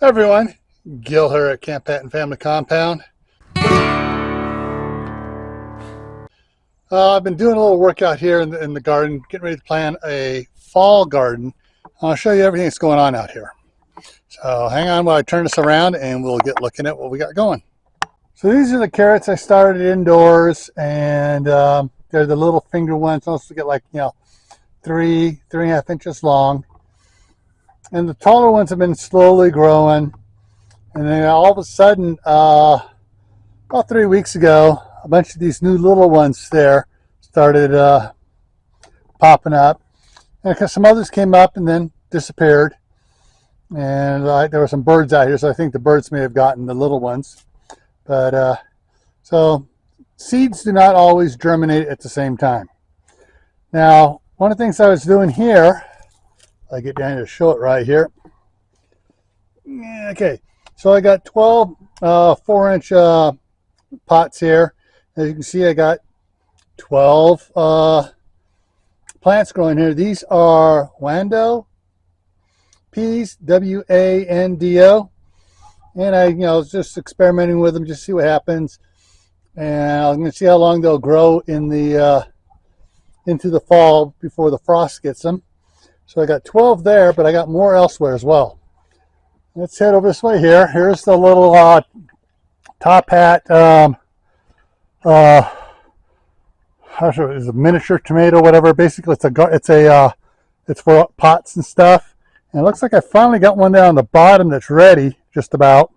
Hi everyone, Gil here at Camppatton Family Compound. I've been doing a little work out here in the garden, getting ready to plant a fall garden. I'll show you everything that's going on out here. So hang on while I turn this around and we'll get looking at what we got going. So these are the carrots I started indoors, and they're the little finger ones. Most get like, 3.5 inches long. And the taller ones have been slowly growing. And then all of a sudden, about 3 weeks ago, a bunch of these new little ones there started popping up. And some others came up and then disappeared. And there were some birds out here, so I think the birds may have gotten the little ones. But so seeds do not always germinate at the same time. Now, one of the things I was doing here, I get down to show it right here. Okay, so I got 12 4-inch pots here. As you can see, I got 12 plants growing here. These are Wando peas, W-A-N-D-O, and I was just experimenting with them, just see what happens, and I'm going to see how long they'll grow in the into the fall before the frost gets them. So I got 12 there, but I got more elsewhere as well. Let's head over this way here. Here's the little top hat. How should it's a miniature tomato, whatever. Basically, it's for pots and stuff. And it looks like I finally got one down on the bottom that's ready, just about.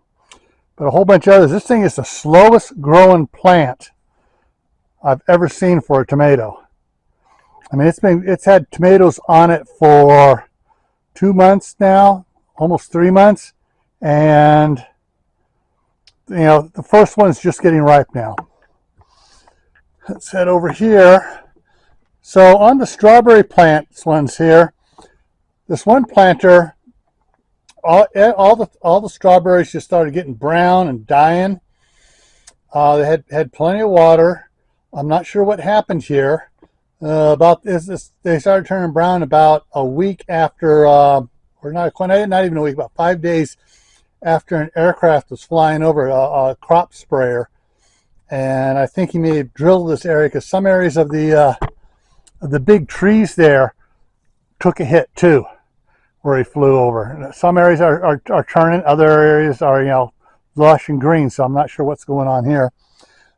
But a whole bunch of others. This thing is the slowest growing plant I've ever seen for a tomato. I mean, it's had tomatoes on it for 2 months now, almost 3 months, and the first one's just getting ripe now. Let's head over here. So on the strawberry plants ones here, this one planter, all the strawberries just started getting brown and dying. They had plenty of water. I'm not sure what happened here. They started turning brown about a week after, or not even a week, about 5 days after an aircraft was flying over, a crop sprayer. And I think he may have drilled this area because some areas of the big trees there took a hit too, where he flew over. Some areas are turning, other areas are lush and green. So I'm not sure what's going on here.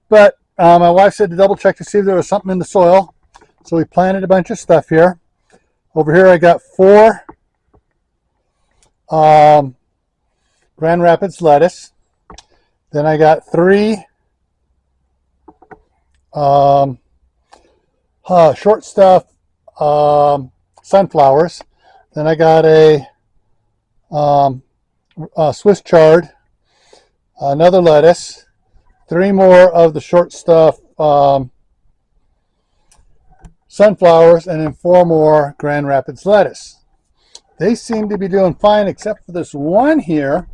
But my wife said to double check to see if there was something in the soil. So we planted a bunch of stuff here. Over here I got 4 Grand Rapids lettuce. Then I got 3 short stuff sunflowers. Then I got a Swiss chard, another lettuce, 3 more of the short stuff sunflowers, and then 4 more Grand Rapids lettuce. They seem to be doing fine except for this one here.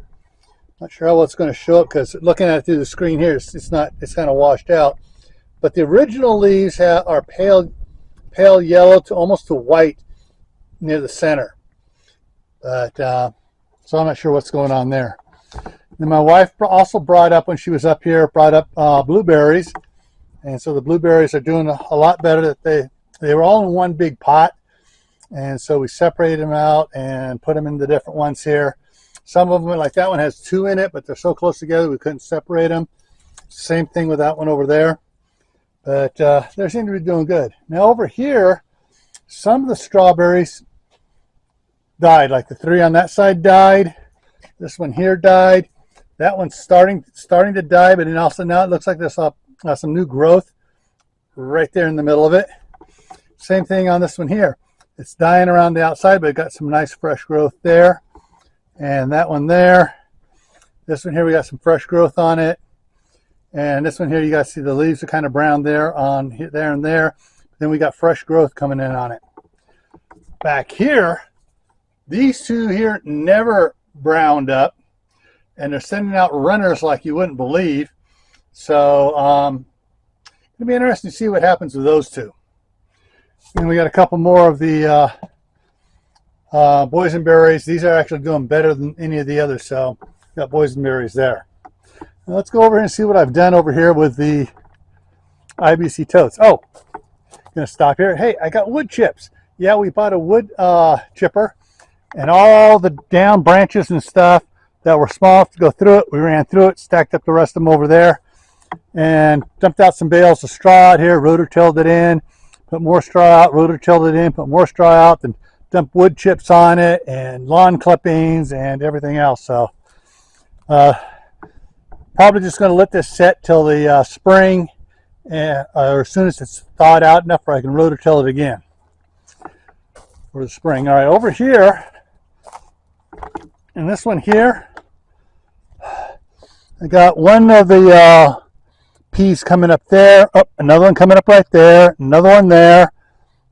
Not sure how it's going to show up because looking at it through the screen here, it's kind of washed out. But the original leaves are pale yellow to almost to white near the center. But so I'm not sure what's going on there. Then my wife also brought up, when she was up here, blueberries, and so the blueberries are doing a lot better. They were all in one big pot, and so we separated them out and put them in the different ones here. Some of them, like that one, has 2 in it, but they're so close together we couldn't separate them. Same thing with that one over there. But they seem to be doing good. Now over here, some of the strawberries died. Like the 3 on that side died. This one here died. That one's starting to die, but then also now it looks like there's some new growth right there in the middle of it. Same thing on this one here. It's dying around the outside, but it got some nice fresh growth there. And that one there. This one here, we got some fresh growth on it. And this one here, you guys see the leaves are kind of brown there there and there. Then we got fresh growth coming in on it. Back here, these 2 here never browned up, and they're sending out runners like you wouldn't believe. So it'll be interesting to see what happens with those 2. And we got a couple more of the Boysenberries. These are actually doing better than any of the others, so got boysenberries there. Now let's go over here and see what I've done over here with the IBC totes. Oh, gonna stop here. Hey, I got wood chips. Yeah, we bought a wood chipper, and all the down branches and stuff that were small enough to go through it, we ran through it, stacked up the rest of them over there, and dumped out some bales of straw out here, rototilled it in, put more straw out, rototilled it in, put more straw out, and dumped wood chips on it, and lawn clippings, and everything else. So probably just going to let this set till the spring, or as soon as it's thawed out enough where I can rototill it again for the spring. All right, over here, and this one here, I got one of the peas coming up there. Oh, another one coming up right there. Another one there.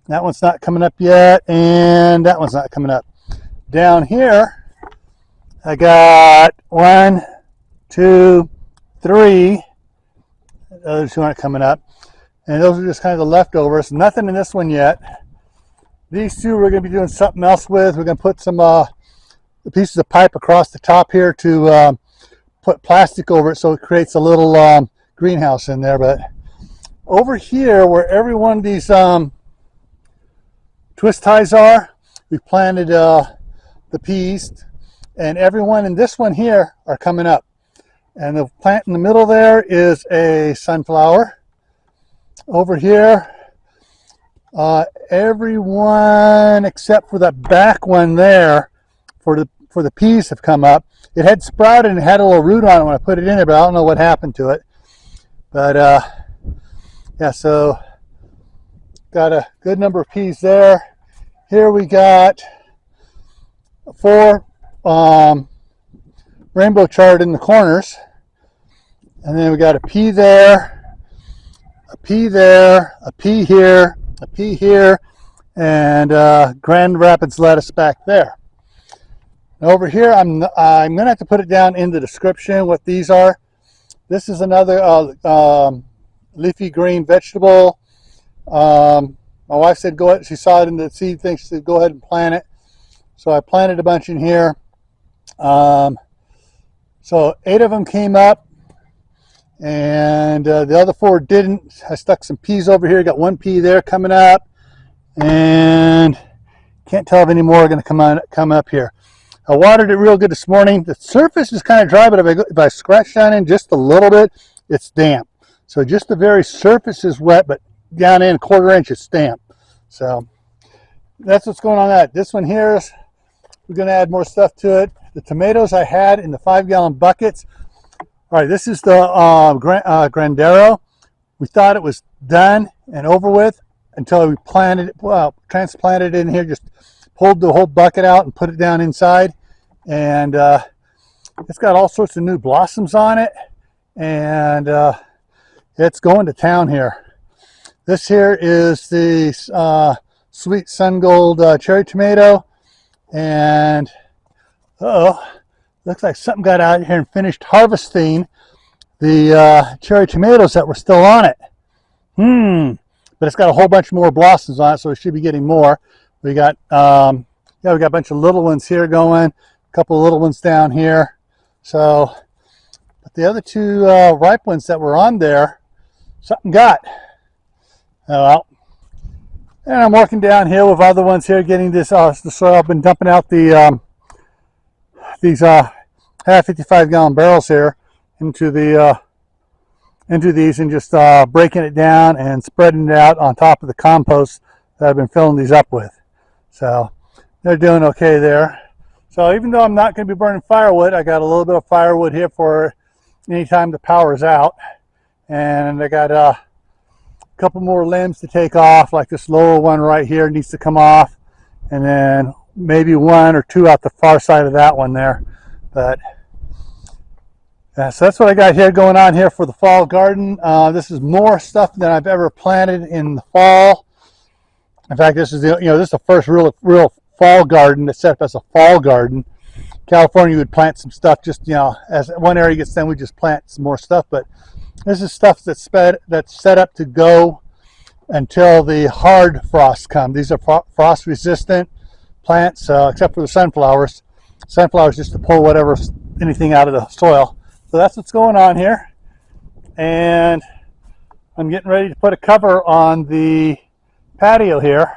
That one's not coming up yet, and that one's not coming up. Down here, I got 1, 2, 3. The other two aren't coming up, and those are just kind of the leftovers. Nothing in this one yet. These two we're going to be doing something else with. We're going to put some pieces of pipe across the top here to put plastic over it so it creates a little greenhouse in there. But over here, where every one of these twist ties are, we've planted the peas, and every one in this one here are coming up. And the plant in the middle there is a sunflower. Over here, every one except for that back one there for the peas have come up. It had sprouted and had a little root on it when I put it in there, but I don't know what happened to it. But yeah, so got a good number of peas there. Here we got 4 rainbow chard in the corners, and then we got a pea there, a pea there, a pea here, a pea here, and Grand Rapids lettuce back there. And over here, I'm gonna have to put it down in the description what these are. This is another leafy green vegetable. My wife said go ahead. She saw it in the seed thing. She said go ahead and plant it. So I planted a bunch in here. So 8 of them came up, and the other 4 didn't. I stuck some peas over here. Got 1 pea there coming up, and can't tell if any more are going to come up here. I watered it real good this morning. The surface is kind of dry, but if I scratch down in just a little bit, it's damp. So just the very surface is wet, but down in 1/4 inch it's damp. So that's what's going on that. This one here is, we're going to add more stuff to it. The tomatoes I had in the 5-gallon buckets. All right, this is the Grandero. We thought it was done and over with until we transplanted it in here, just pulled the whole bucket out and put it down inside. And it's got all sorts of new blossoms on it. And it's going to town here. This here is the sweet sun gold cherry tomato. And looks like something got out here and finished harvesting the cherry tomatoes that were still on it. But it's got a whole bunch more blossoms on it, so we should be getting more. We got we got a bunch of little ones here going, a couple of little ones down here. So, but the other 2 ripe ones that were on there, something got. Oh well. And I'm working downhill with other ones here, getting this the soil. I've been dumping out the these half 55-gallon barrels here into these, and just breaking it down and spreading it out on top of the compost that I've been filling these up with. So they're doing okay there. So even though I'm not going to be burning firewood, I got a little bit of firewood here for anytime the power is out, and I got a couple more limbs to take off, like this lower one right here needs to come off, and then maybe 1 or 2 out the far side of that one there. But so that's what I got here going on here for the fall garden. This is more stuff than I've ever planted in the fall. In fact, this is this is the first real fall garden that's set up as a fall garden. California would plant some stuff just as one area gets done, we just plant some more stuff. But this is stuff that's set up to go until the hard frosts come. These are frost resistant, plants, except for the sunflowers. Sunflowers just to pull anything out of the soil. So that's what's going on here. And I'm getting ready to put a cover on the patio here.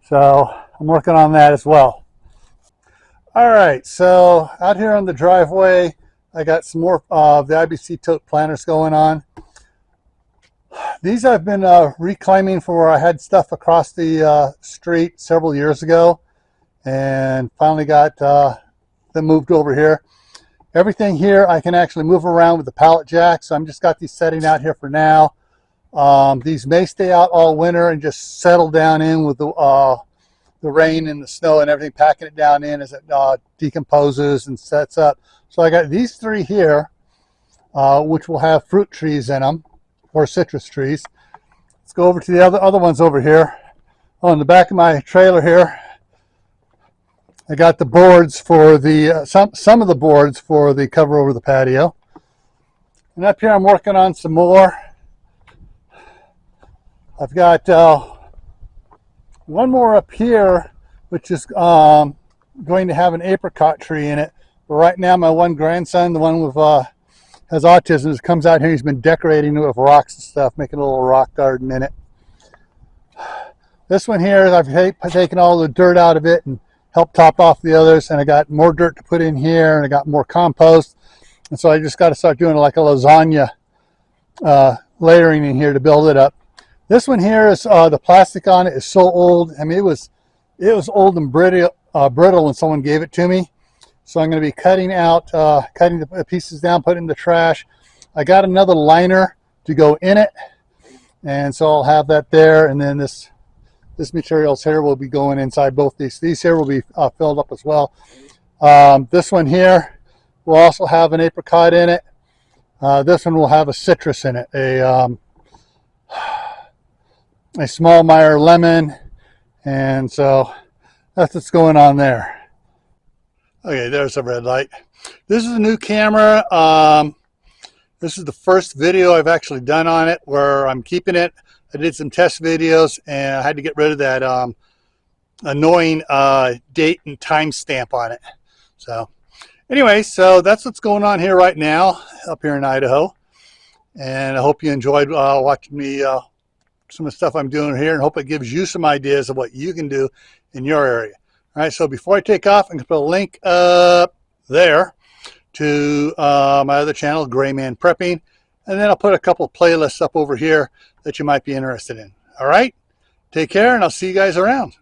So I'm working on that as well. All right, so out here on the driveway, I got some more of the IBC tote planters going on. These I've been reclaiming from where I had stuff across the street several years ago, and finally got them moved over here. Everything here I can actually move around with the pallet jack, so I'm just got these setting out here for now. These may stay out all winter and just settle down in with the rain and the snow and everything, packing it down in as it decomposes and sets up. So I got these three here, which will have fruit trees in them, or citrus trees. Let's go over to the other ones over here. On the back of my trailer here, I got the boards for the some of the boards for the cover over the patio. And up here I'm working on some more. I've got one more up here, which is going to have an apricot tree in it. But right now, my one grandson, the one with has autism, comes out here. He's been decorating it with rocks and stuff, making a little rock garden in it. This one here, I've taken all the dirt out of it and helped top off the others, and I got more dirt to put in here, and I got more compost. And so I just got to start doing like a lasagna layering in here to build it up. This one here is the plastic on it is so old. I mean, it was old and brittle when someone gave it to me. So I'm going to be cutting the pieces down, putting in the trash. I got another liner to go in it, and so I'll have that there. And then this materials here will be going inside both these. These here will be filled up as well. This one here will also have an apricot in it. This one will have a citrus in it, a small Meyer lemon, and so that's what's going on there. Okay, there's a red light. This is a new camera. This is the first video I've actually done on it where I'm keeping it. I did some test videos and I had to get rid of that annoying date and time stamp on it. So anyway, so that's what's going on here right now up here in Idaho. And I hope you enjoyed watching me some of the stuff I'm doing here, and hope it gives you some ideas of what you can do in your area. All right, so before I take off, I'm going to put a link up there to my other channel, Gray Man Prepping, and then I'll put a couple of playlists up over here that you might be interested in. All right, take care, and I'll see you guys around.